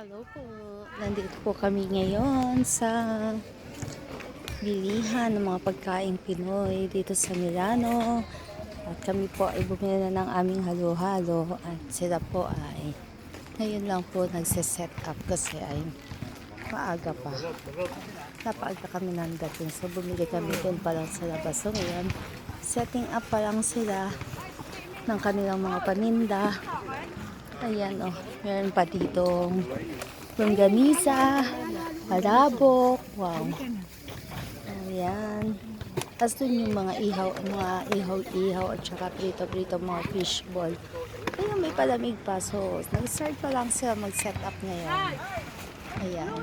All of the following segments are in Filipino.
Hello po. Nandito po kami ngayon sa bilihan ng mga pagkain Pinoy dito sa Milano. At kami po ay bumili na ng aming halo-halo at sila po ay ngayon lang po nagse-set up kasi ay maaga pa. Napaaga kami nandating. So bumili kami din pa lang sa labas. So ngayon, setting up pa lang sila ng kanilang mga paninda. Ayan o, meron pa ditong longganisa, palabok, wow. Ayan. Tapos dun yung mga ihaw at saka prito-prito mga fishball. Kaya may palamig pa, so nag-start pa lang sila mag-set up ngayon. Ayan.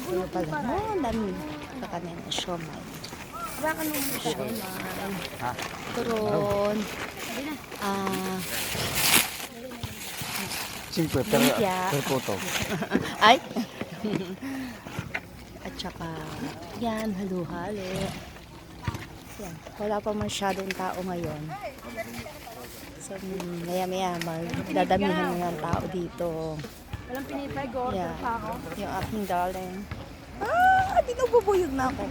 Ano pala? Oh, ang dami pa kanina. Siomay. Siomay. Turon. 5 lumpia. per puto. Ay! At saka, yan, halo-halo. Yan, wala pa masyadong tao ngayon. So, maya-maya, magdadamihan na ng tao dito. Walang pinipay, go-order Yan, pa ako. yung aking darling. Binububuyog na ako.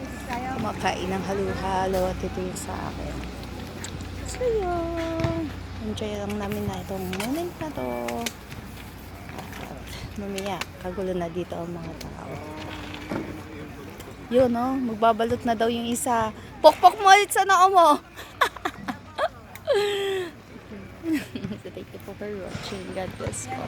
Kumakain ng halo-halo at ito yung sa akin. So, yun. Enjoy lang namin na itong moment na to. Mamaya, kagulo na dito ang mga tao. Yun, no? Magbabalot na daw yung isa. Pokpok mo ulit sa noo mo! So, thank you for watching. God bless you.